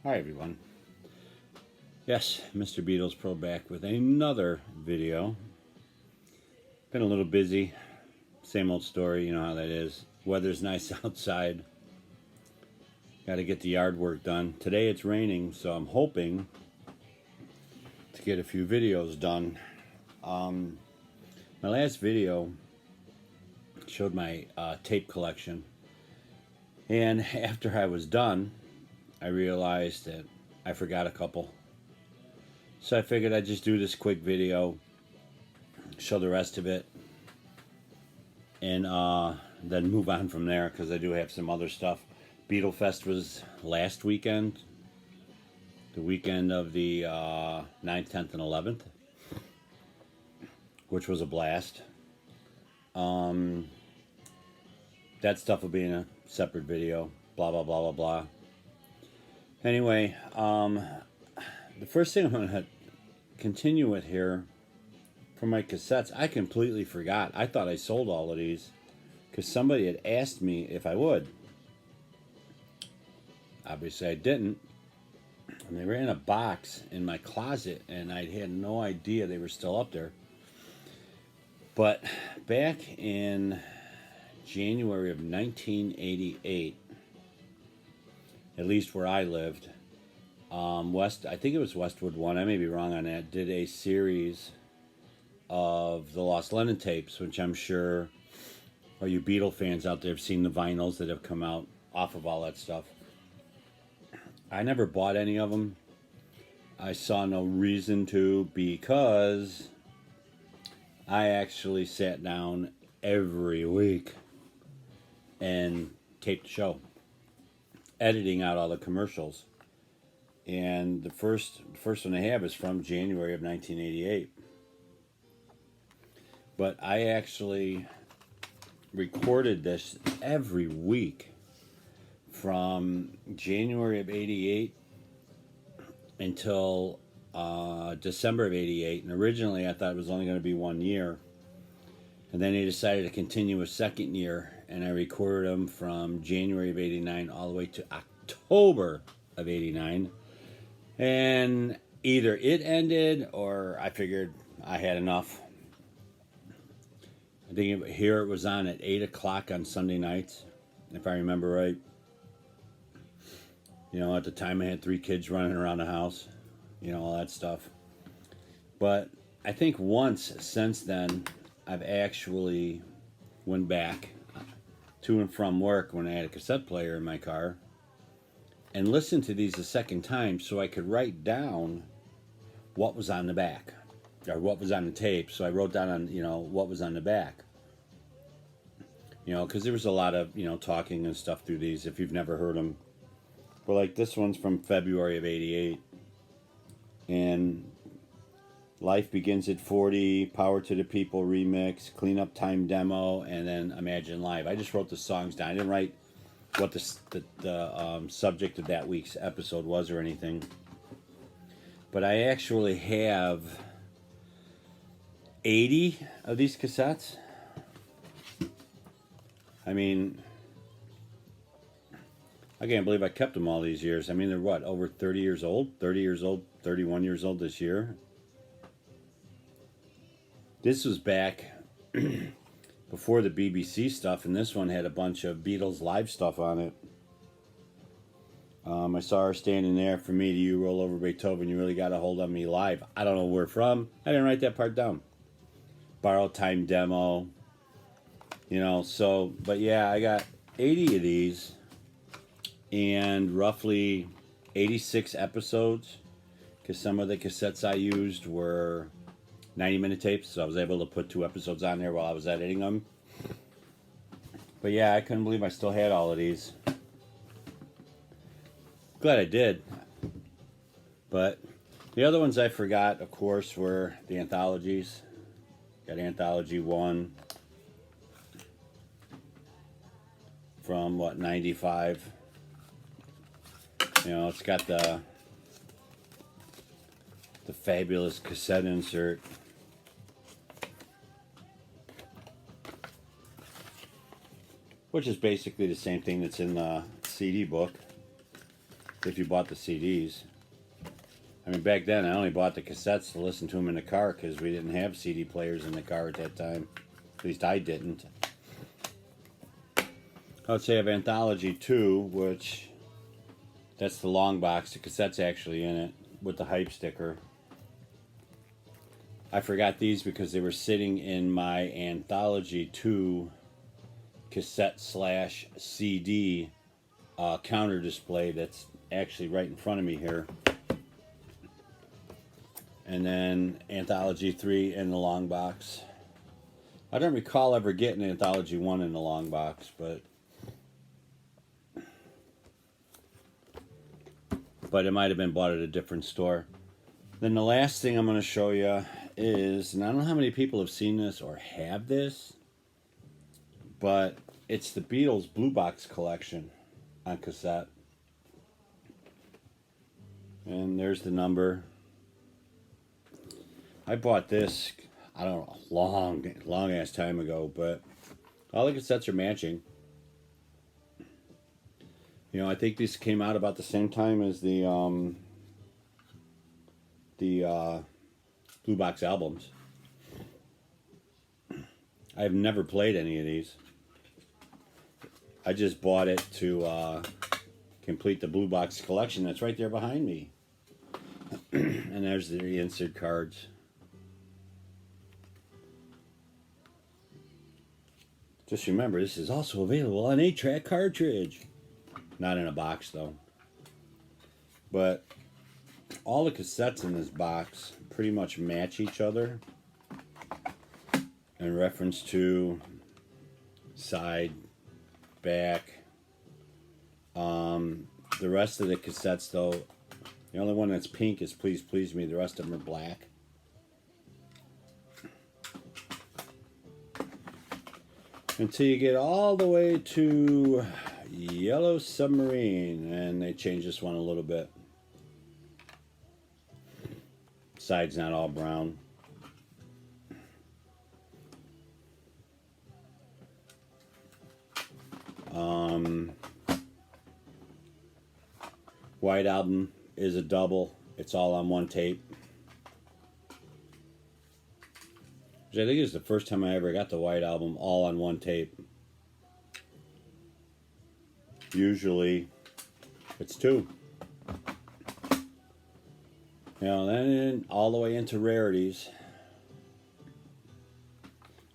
Hi everyone. Yes, Mr. Beatles Pro back with another video. Been a little busy. Same old story, you know how that is. Weather's nice outside. Got to get the yard work done. Today it's raining, so I'm hoping to get a few videos done. My last video showed my tape collection. And after I was done, I realized that I forgot a couple. So I figured I'd just do this quick video, show the rest of it, and then move on from there, because I do have some other stuff. Beatle Fest was last weekend, the weekend of the 9th, 10th, and 11th, which was a blast. That stuff will be in a separate video, blah, blah, blah, blah, blah. Anyway, the first thing I'm going to continue with here for my cassettes, I completely forgot. I thought I sold all of these because somebody had asked me if I would. Obviously I didn't. And they were in a box in my closet, and I had no idea they were still up there. But back in January of 1988, at least where I lived, I think it was Westwood One, I may be wrong on that, did a series of the Lost Lennon tapes, which I'm sure all you Beatle fans out there have seen the vinyls that have come out off of all that stuff. I never bought any of them. I saw no reason to, because I actually sat down every week and taped the show, editing out all the commercials. And the first one I have is from January of 1988. But I actually recorded this every week from January of 88 until December of 88. And originally I thought it was only going to be 1 year. And then they decided to continue a second year, and I recorded them from January of 89 all the way to October of 89. And either it ended or I figured I had enough. I think here it was on at 8 o'clock on Sunday nights, if I remember right. You know, at the time I had 3 kids running around the house, you know, all that stuff. But I think once since then, I've actually went back to and from work when I had a cassette player in my car and listened to these a second time so I could write down what was on the back, or what was on the tape. So I wrote down on, you know, what was on the back. You know, because there was a lot of, you know, talking and stuff through these if you've never heard them. But like this one's from February of 88. And Life Begins at 40, Power to the People remix, Cleanup Time demo, and then Imagine Live. I just wrote the songs down. I didn't write what the subject of that week's episode was or anything. But I actually have 80 of these cassettes. I mean, I can't believe I kept them all these years. I mean, they're what, over 30 years old? 30 years old, 31 years old this year. This was back before the BBC stuff, and this one had a bunch of Beatles live stuff on it. I saw her standing there, for me to you, roll over Beethoven, you really got a hold on me live. I don't know where from. I didn't write that part down. Borrowed Time demo. You know, so, but yeah, I got 80 of these and roughly 86 episodes, because some of the cassettes I used were 90-minute tapes, so I was able to put 2 episodes on there while I was editing them. But yeah, I couldn't believe I still had all of these. Glad I did. But the other ones I forgot, of course, were the anthologies. Got Anthology 1 from, what, 95. You know, it's got the fabulous cassette insert. Which is basically the same thing that's in the CD book. if you bought the CDs. I mean, back then I only bought the cassettes to listen to them in the car because we didn't have CD players in the car at that time. At least I didn't. I would say I have Anthology 2, which that's the long box. The cassette's actually in it with the hype sticker. I forgot these because they were sitting in my Anthology 2 cassette / CD counter display that's actually right in front of me here. And then Anthology 3 in the long box. I don't recall ever getting Anthology 1 in the long box, but it might have been bought at a different store. Then the last thing I'm going to show you is, and I don't know how many people have seen this or have this, but it's the Beatles Blue Box collection on cassette. And there's the number. I bought this, I don't know, long ass time ago, but all the cassettes are matching. You know, I think these came out about the same time as the Blue Box albums. I've never played any of these. I just bought it to complete the Blue Box collection that's right there behind me. And there's the insert cards. Just remember, this is also available on 8-track cartridge. Not in a box, though. But all the cassettes in this box pretty much match each other in reference to side, back. The rest of the cassettes, though, the only one that's pink is Please Please Me. The rest of them are black. Until you get all the way to Yellow Submarine, and they changed this one a little bit. Side's not all brown. White Album is a double. It's all on one tape. Which I think is the first time I ever got the White Album all on one tape. Usually it's two. You know, then all the way into rarities.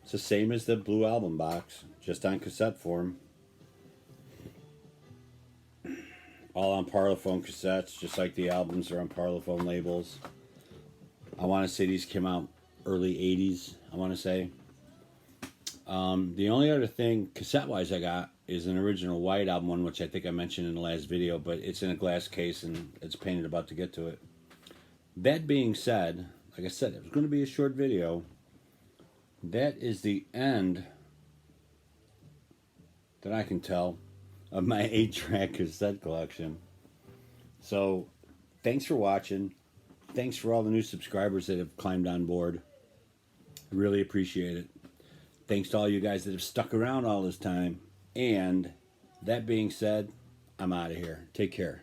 It's the same as the Blue Album box, just on cassette form. All on Parlophone cassettes, just like the albums are on Parlophone labels. I want to say these came out early 80s, I want to say. The only other thing, cassette-wise, I got is an original White Album one, which I think I mentioned in the last video, but it's in a glass case and it's painted about to get to it. That being said, like I said, it was going to be a short video. That is the end, that I can tell, of my 8-track cassette collection. So, thanks for watching. Thanks for all the new subscribers that have climbed on board. I really appreciate it. Thanks to all you guys that have stuck around all this time. And that being said, I'm out of here. Take care.